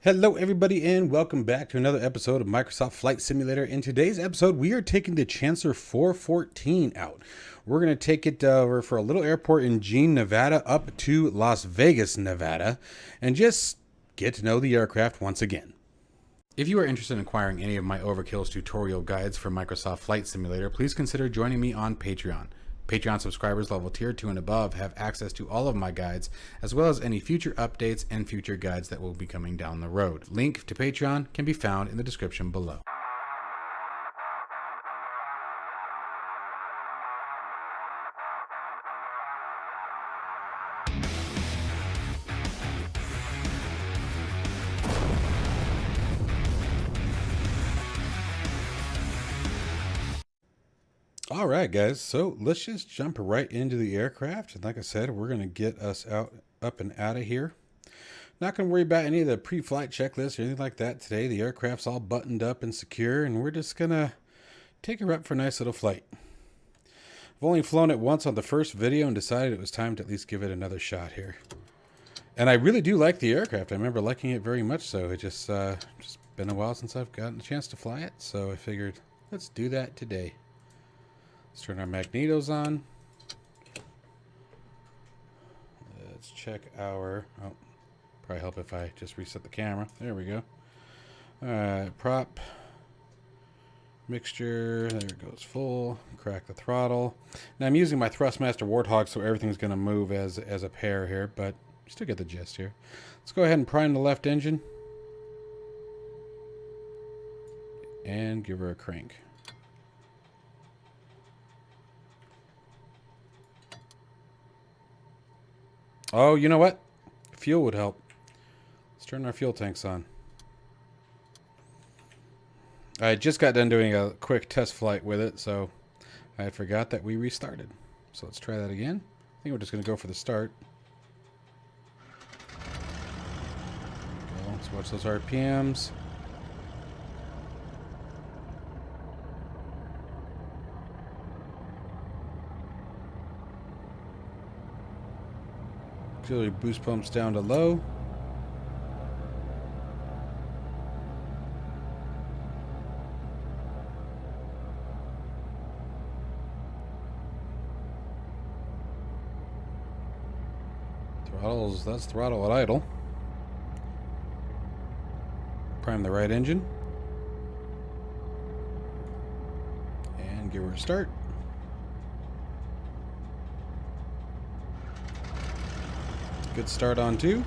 Hello everybody and welcome back to another episode of Microsoft Flight Simulator. In today's episode, we are taking the Chancellor 414 out. We're going to take it over for a little airport in Jean, Nevada up to Las Vegas, Nevada, and just get to know the aircraft once again. If you are interested in acquiring any of my Overkills tutorial guides for Microsoft Flight Simulator, please consider joining me on Patreon. Patreon subscribers level tier 2 and above have access to all of my guides, as well as any future updates and future guides that will be coming down the road. Link to Patreon can be found in the description below. All right, guys, so let's just jump right into the aircraft. And like I said, we're going to get us up and out of here. Not going to worry about any of the pre-flight checklists or anything like that today. The aircraft's all buttoned up and secure, and we're just going to take her up for a nice little flight. I've only flown it once on the first video and decided it was time to at least give it another shot here. And I really do like the aircraft. I remember liking it very much so. It just been a while since I've gotten a chance to fly it, so I figured let's do that today. Let's turn our magnetos on. Let's check our... Oh, probably help if I just reset the camera. There we go. Alright, prop. Mixture. There it goes full. Crack the throttle. Now I'm using my Thrustmaster Warthog, so everything's going to move as a pair here, but you still get the gist here. Let's go ahead and prime the left engine. And give her a crank. Oh, you know what? Fuel would help. Let's turn our fuel tanks on. I just got done doing a quick test flight with it, so I forgot that we restarted. So let's try that again. I think we're just going to go for the start. Let's watch those RPMs. Auxiliary boost pumps down to low. Throttles, that's throttle at idle. Prime the right engine. And give her a start. Good start on 2.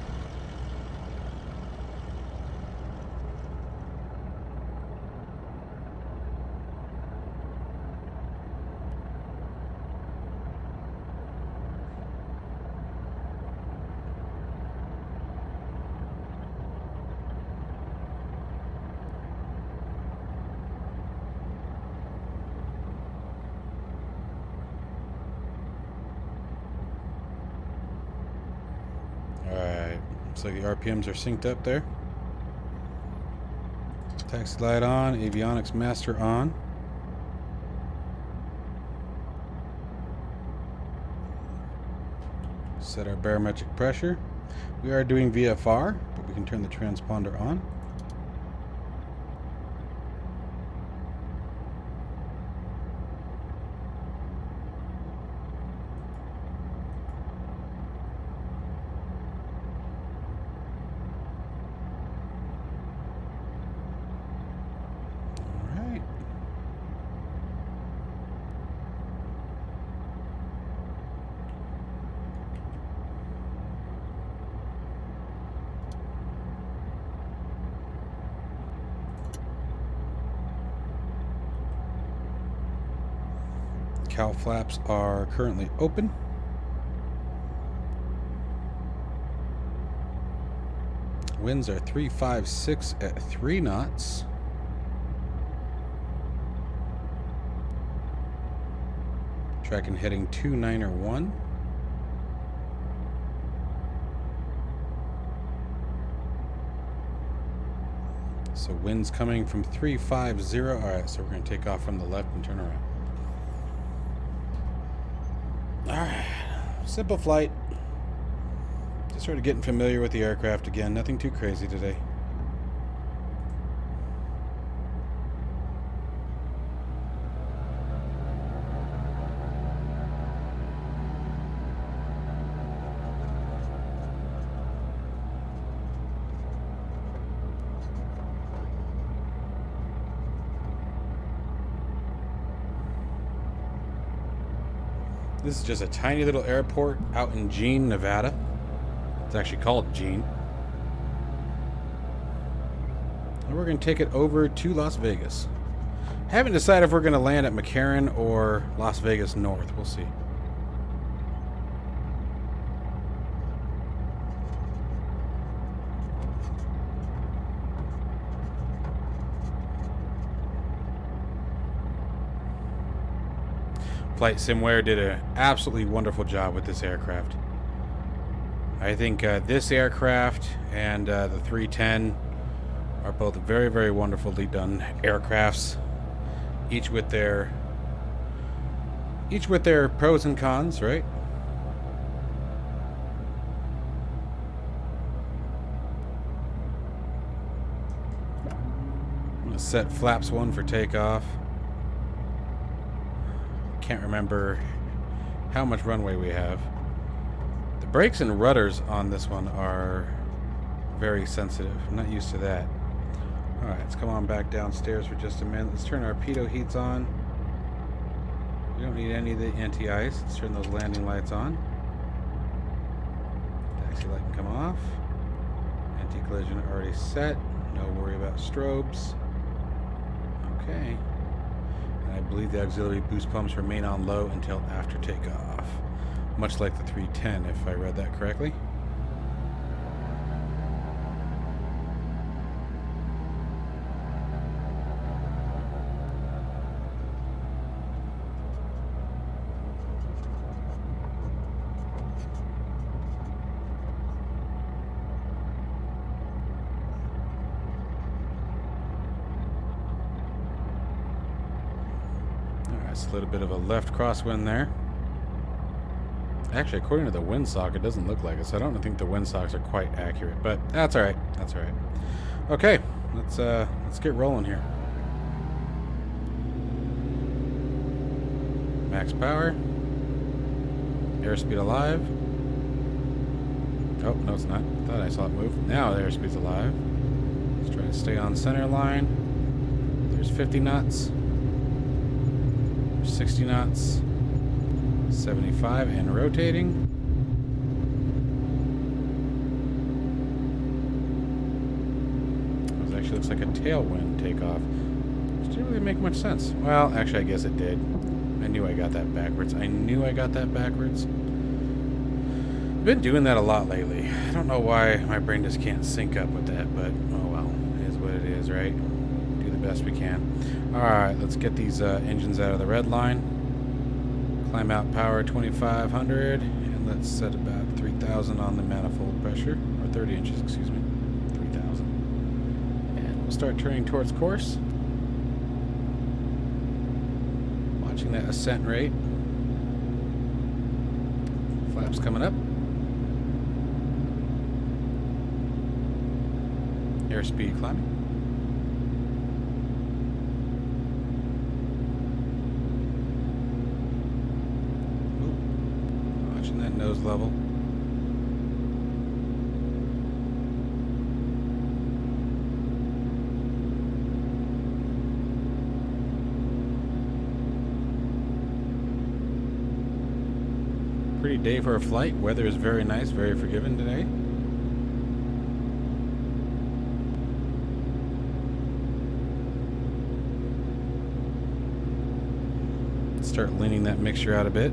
Alright, so the RPMs are synced up there. Taxi light on, avionics master on. Set our barometric pressure. We are doing VFR, but we can turn the transponder on. Cowl flaps are currently open. Winds are 356 at 3 knots. Tracking heading 291. So winds coming from 350. Alright, so we're going to take off from the left and turn around. Alright, simple flight. Just sort of getting familiar with the aircraft again. Nothing too crazy today. This is just a tiny little airport out in Jean, Nevada. It's actually called Jean. And we're going to take it over to Las Vegas. Haven't decided if we're going to land at McCarran or Las Vegas North. We'll see. FlightSimWare did an absolutely wonderful job with this aircraft. I think this aircraft and the 310 are both very, very wonderfully done aircrafts, each with their pros and cons, right? I'm gonna set flaps 1 for takeoff. Can't remember how much runway we have. The brakes and rudders on this one are very sensitive. I'm not used to that. Alright, let's come on back downstairs for just a minute. Let's turn our pitot heats on. We don't need any of the anti-ice. Let's turn those landing lights on. Taxi light can come off. Anti-collision already set. No worry about strobes. Okay. I believe the auxiliary boost pumps remain on low until after takeoff. Much like the 310, if I read that correctly. It's a little bit of a left crosswind there. Actually, according to the windsock, it doesn't look like it, so I don't think the windsocks are quite accurate, but that's all right. That's all right. Okay, let's get rolling here. Max power. Airspeed alive. Oh, no, it's not. Thought I saw it move. Now the airspeed's alive. Let's try to stay on center line. There's 50 knots. 60 knots, 75 and rotating. This actually looks like a tailwind takeoff, which didn't really make much sense. Well, actually, I guess it did. I knew I got that backwards. Been doing that a lot lately. I don't know why my brain just can't sync up with that, but oh well, it is what it is, right? Do the best we can. Alright, let's get these engines out of the red line. Climb out power 2500, and let's set about 3000 on the manifold pressure, or 30 inches, excuse me. 3000. And we'll start turning towards course. Watching that ascent rate. Flaps coming up. Airspeed climbing. That nose level. Pretty day for a flight. Weather is very nice, very forgiving today. Start leaning that mixture out a bit.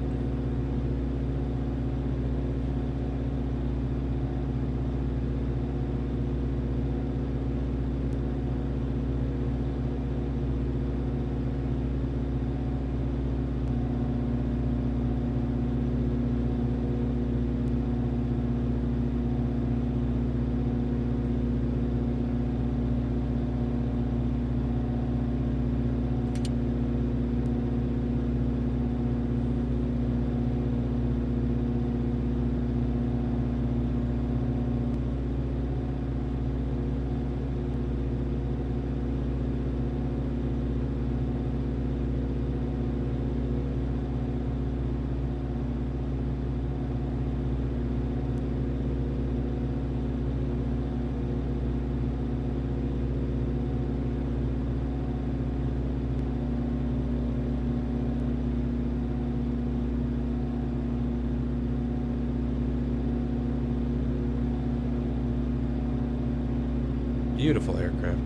Beautiful aircraft.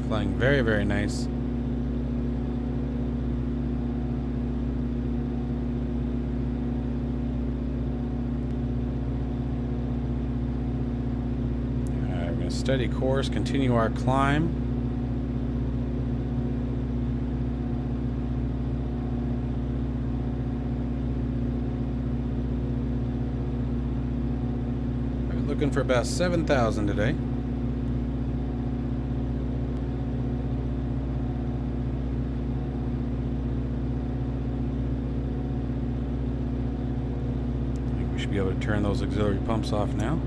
Flying very, very nice. Alright, we're going to steady course, continue our climb. Looking for about 7,000 today. I think we should be able to turn those auxiliary pumps off now.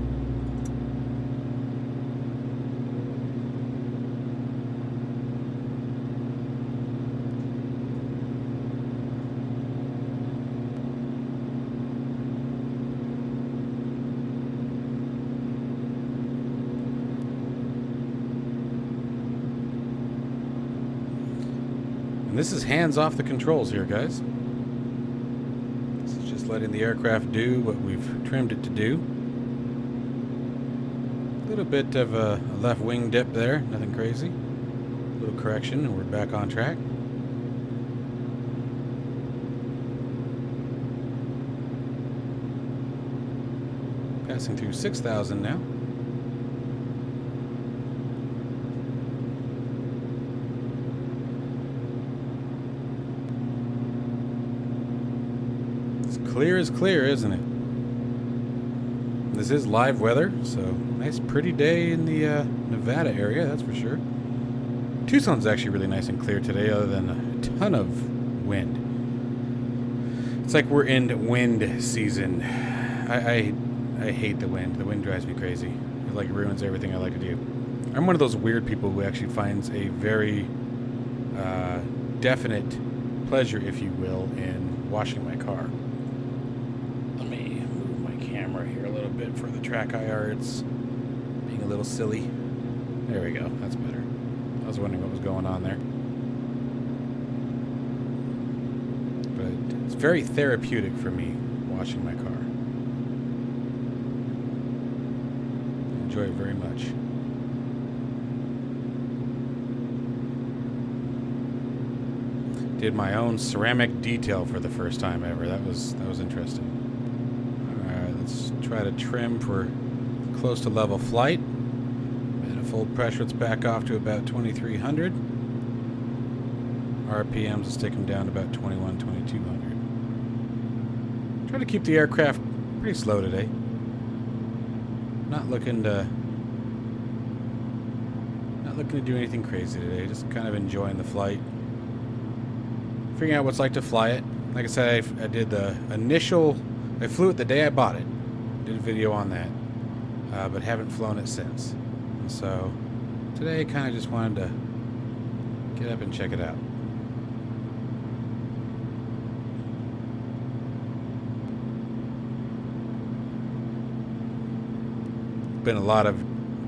This is hands off the controls here, guys. This is just letting the aircraft do what we've trimmed it to do. A little bit of a left wing dip there, nothing crazy. A little correction and we're back on track. Passing through 6,000 now. Clear as clear, isn't it? This is live weather, so nice pretty day in the Nevada area, that's for sure. Tucson's actually really nice and clear today, other than a ton of wind. It's like we're in wind season. I hate the wind. The wind drives me crazy. It like ruins everything I like to do. I'm one of those weird people who actually finds a very definite pleasure, if you will, in washing my car. Bit for the track IR, it's being a little silly. There we go, that's better. I was wondering what was going on there. But it's very therapeutic for me, washing my car. I enjoy it very much. Did my own ceramic detail for the first time ever. That was interesting. Let's try to trim for close to level flight. Manifold pressure, let's back off to about 2,300. RPMs, let's take them down to about 2,200. Try to keep the aircraft pretty slow today. Not looking to do anything crazy today. Just kind of enjoying the flight. Figuring out what it's like to fly it. Like I said, I did the initial. I flew it the day I bought it. Did a video on that, but haven't flown it since. And so today, I kind of just wanted to get up and check it out. Been a lot of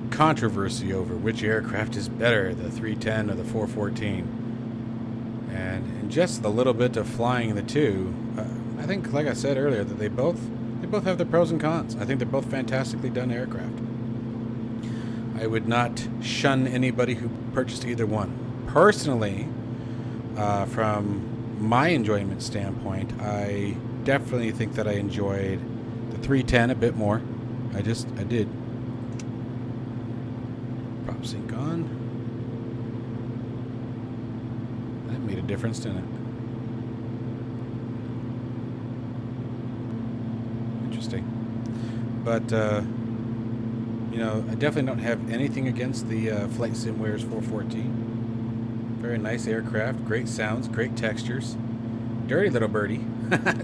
controversy over which aircraft is better, the 310 or the 414. And in just the little bit of flying the two, I think, like I said earlier, that they both have their pros and cons. I think they're both fantastically done aircraft. I would not shun anybody who purchased either one. Personally, from my enjoyment standpoint, I definitely think that I enjoyed the 310 a bit more. I did. Prop sync on. That made a difference, didn't it? But, you know, I definitely don't have anything against the FlightSimWare 414. Very nice aircraft, great sounds, great textures. Dirty little birdie.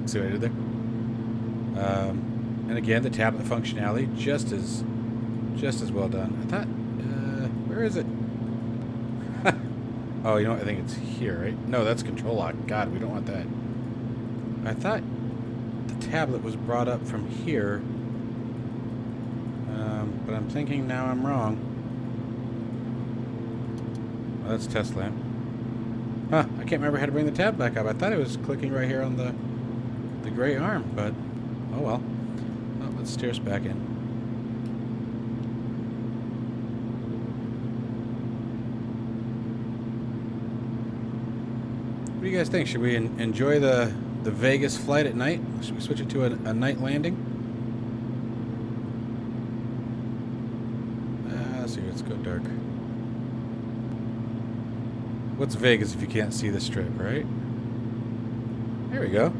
See what I did there? And again, the tablet functionality, just as well done. I thought, where is it? Oh, you know what? I think it's here, right? No, that's control lock. God, we don't want that. I thought the tablet was brought up from here. But I'm thinking now I'm wrong. Well, that's test lamp. Huh, I can't remember how to bring the tab back up. I thought it was clicking right here on the gray arm, but oh well. Well, let's steer us back in. do you guys think? Should we enjoy the Vegas flight at night? Should we switch it to a night landing? Let's see, let's go dark. What's Vegas if you can't see the strip, right? There we go.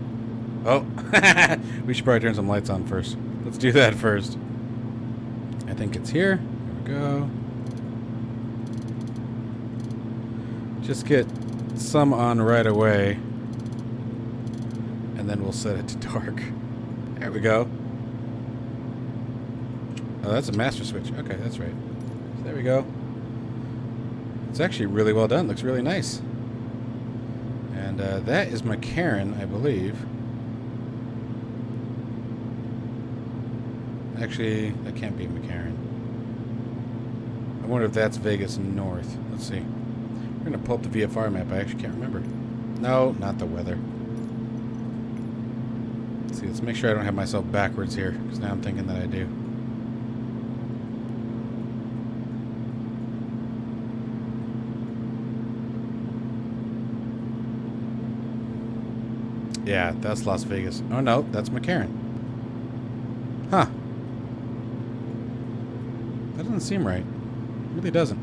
Oh, we should probably turn some lights on first. Let's do that first. I think it's here. There we go. Just get some on right away. And then we'll set it to dark. There we go. Oh, that's a master switch. Okay, that's right. So there we go. It's actually really well done. Looks really nice. And that is McCarran, I believe. Actually, that can't be McCarran. I wonder if that's Vegas North. Let's see. We're going to pull up the VFR map. I actually can't remember. No, not the weather. Let's see. Let's make sure I don't have myself backwards here, because now I'm thinking that I do. Yeah, that's Las Vegas. Oh, no, that's McCarran. Huh. That doesn't seem right. It really doesn't.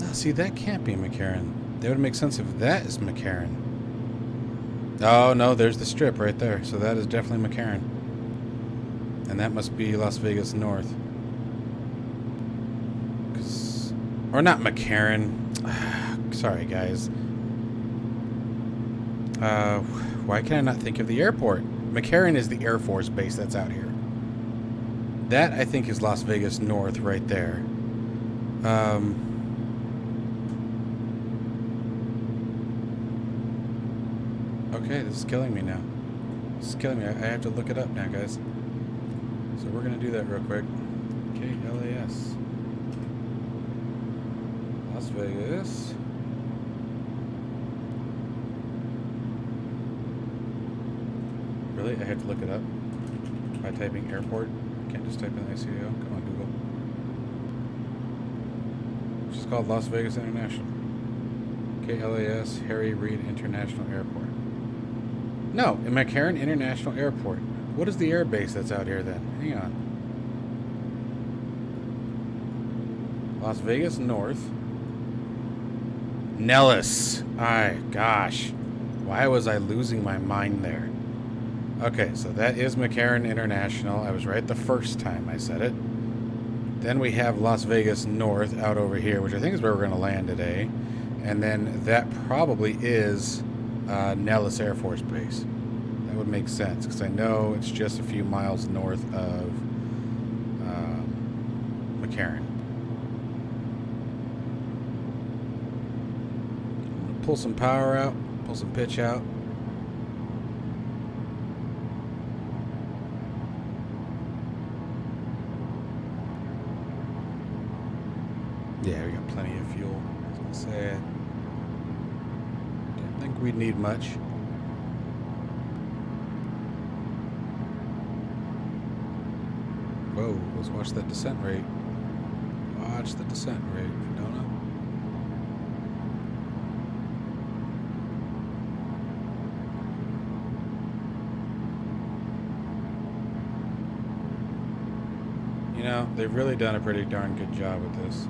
No, see, that can't be McCarran. That would make sense if that is McCarran. Oh, no, there's the strip right there. So that is definitely McCarran. And that must be Las Vegas North. Or not McCarran. Sorry, guys. Why can I not think of the airport? McCarran is the Air Force base that's out here. That, I think, is Las Vegas North right there. Okay, this is killing me now. This is killing me. I have to look it up now, guys. So we're going to do that real quick. Okay, LAS. Las Vegas. Really? I have to look it up by typing airport. I can't just type in ICO. Come on, Google. It's just called Las Vegas International. KLAS Harry Reid International Airport. No, McCarran International Airport. What is the air base that's out here then? Hang on. Las Vegas North. Nellis. Gosh. Why was I losing my mind there? Okay, so that is McCarran International. I was right the first time I said it. Then we have Las Vegas North out over here, which I think is where we're going to land today. And then that probably is Nellis Air Force Base. That would make sense, because I know it's just a few miles north of McCarran. Pull some power out, pull some pitch out. Yeah, we got plenty of fuel. I was gonna say, don't think we'd need much. Whoa, let's watch that descent rate. Watch the descent rate, if you don't know. You know, they've really done a pretty darn good job with this.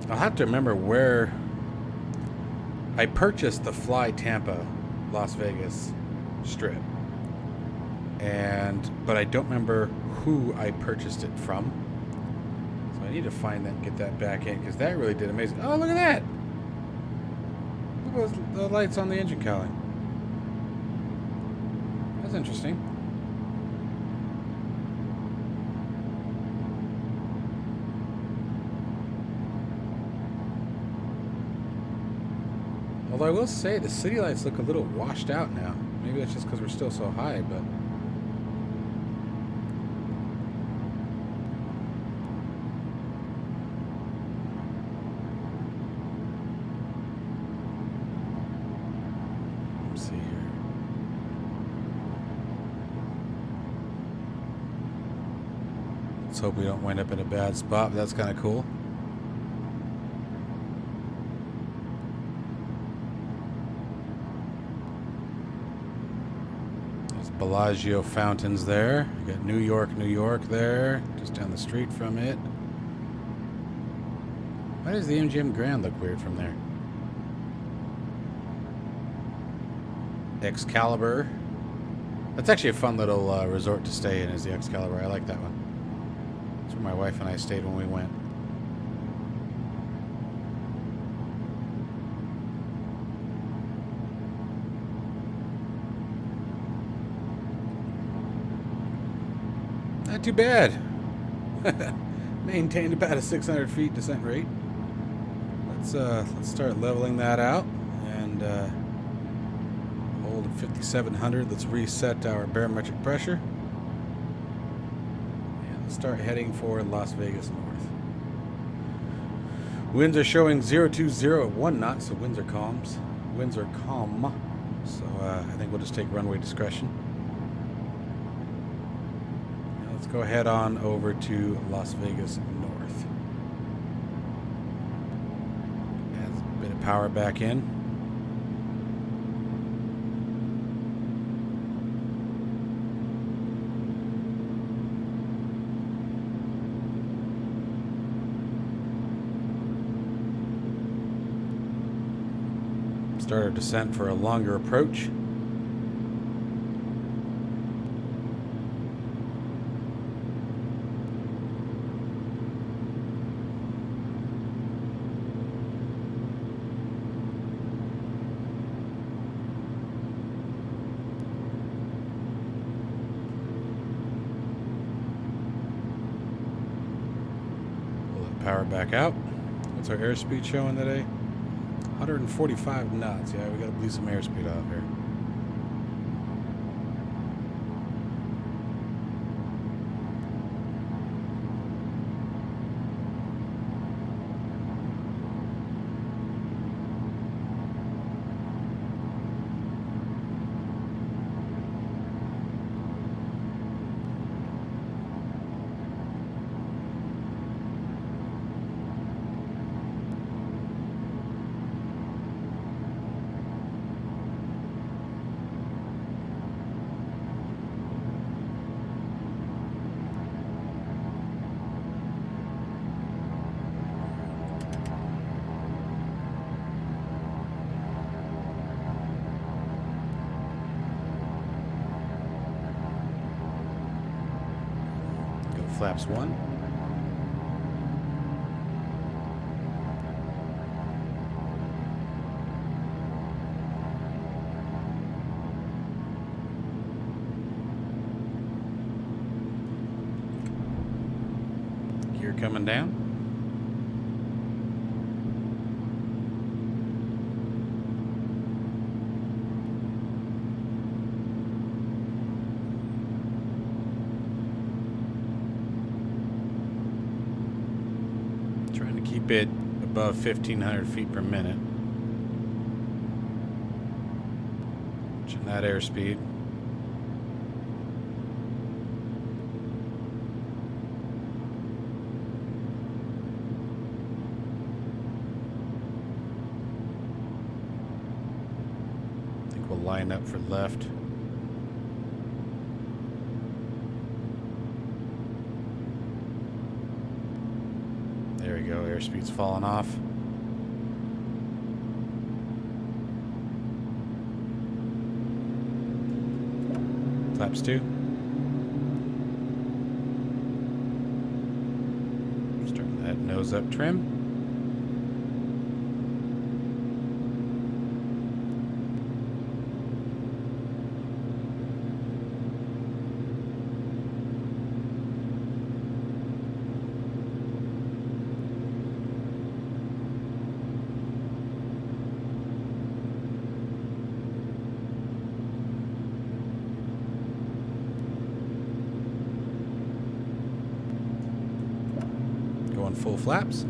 I'll have to remember where I purchased the Fly Tampa Las Vegas strip, but I don't remember who I purchased it from, so I need to find that and get that back in, because that really did amazing. Oh, look at that! Look at the lights on the engine cowling. That's interesting. Although I will say the city lights look a little washed out now. Maybe that's just because we're still so high, but... Let's see here. Let's hope we don't wind up in a bad spot, but that's kind of cool. There's Bellagio fountains there. You got New York, New York there, just down the street from it. Why does the MGM Grand look weird from there? Excalibur. That's actually a fun little resort to stay in, is the Excalibur. I like that one. That's where my wife and I stayed when we went. Not too bad. Maintained about a 600 feet descent rate. Let's start leveling that out and hold at 5,700. Let's reset our barometric pressure and let's start heading for Las Vegas North. Winds are showing 020 at 1 knot, so winds are calm. So I think we'll just take runway discretion. Now let's go head on over to Las Vegas North. Power back in. Start our descent for a longer approach. Power back out. What's our airspeed showing today? 145 knots. Yeah, we got to bleed some airspeed off here. Flaps 1. Gear coming down. Keep it above 1,500 feet per minute. Watching that airspeed. I think we'll line up for left. There we go, airspeed's falling off. Flaps 2. Starting that nose up trim. Full flaps.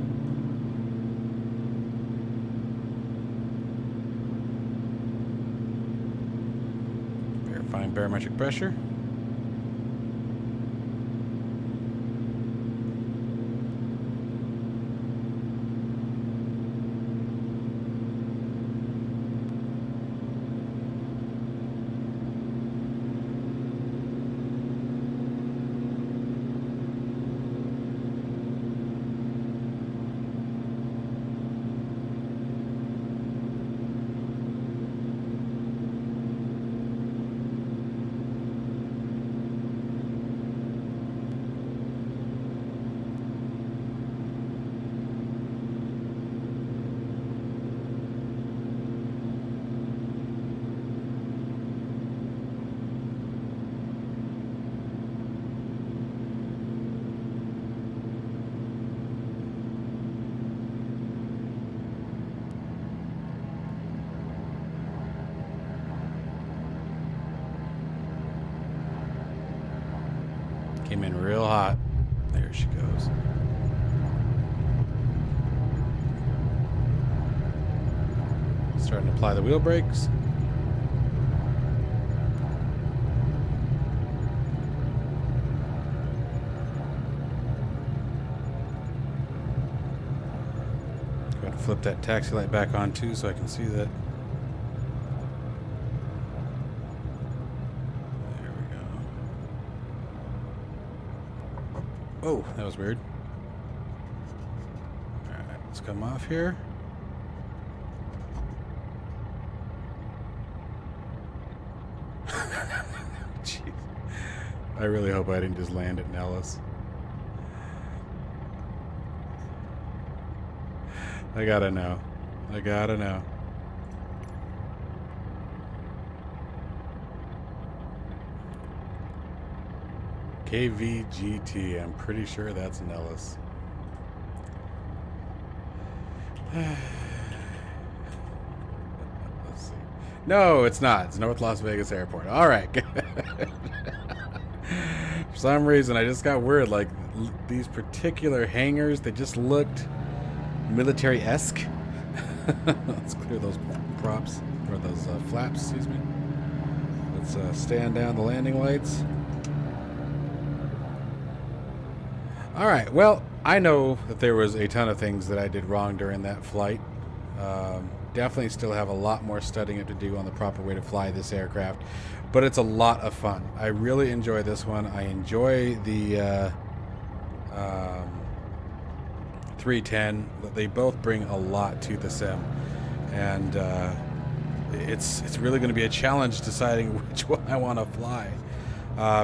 Verifying barometric pressure. Came in real hot. There she goes. Starting to apply the wheel brakes. Got to flip that taxi light back on too so I can see that. There we go. Oh, that was weird. Alright, let's come off here. Jeez. I really hope I didn't just land at Nellis. I gotta know. I gotta know. KVGT. I'm pretty sure that's Nellis. Let's see. No, it's not. It's North Las Vegas Airport. All right. For some reason, I just got weird. Like these particular hangars, they just looked military-esque. Let's clear those props or those flaps. Excuse me. Let's stand down the landing lights. All right. Well, I know that there was a ton of things that I did wrong during that flight. Definitely still have a lot more studying to do on the proper way to fly this aircraft, but it's a lot of fun. I really enjoy this one. I enjoy the 310. They both bring a lot to the sim, and it's really going to be a challenge deciding which one I want to fly.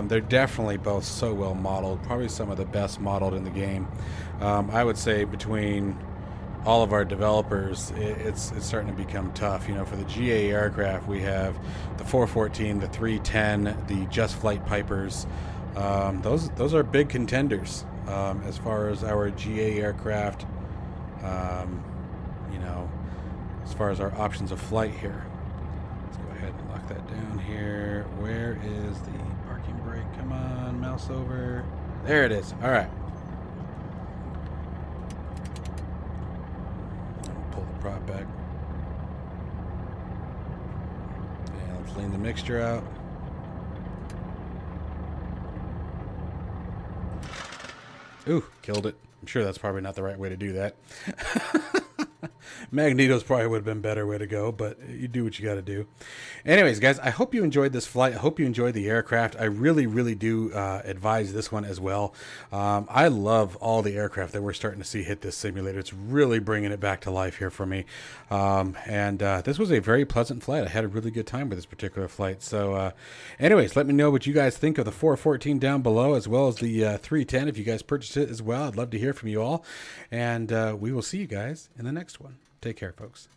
They're definitely both so well modeled, probably some of the best modeled in the game. I would say between all of our developers, it's starting to become tough. You know, for the GA aircraft, we have the 414, the 310, the Just Flight Pipers. Those are big contenders as far as our GA aircraft. You know, as far as our options of flight here. Let's go ahead and lock that down here. Where is the parking brake? Come on, mouse over. There it is. All right. Pull the prop back. And let's lean the mixture out. Ooh, killed it. I'm sure that's probably not the right way to do that. Magneto's probably would have been a better way to go, but you do what you got to do. Anyways, guys, I hope you enjoyed this flight. I hope you enjoyed the aircraft. I really, really do advise this one as well. I love all the aircraft that we're starting to see hit this simulator. It's really bringing it back to life here for me. This was a very pleasant flight. I had a really good time with this particular flight. So anyways, let me know what you guys think of the 414 down below, as well as the 310 if you guys purchased it as well. I'd love to hear from you all. And we will see you guys in the next one. Take care, folks.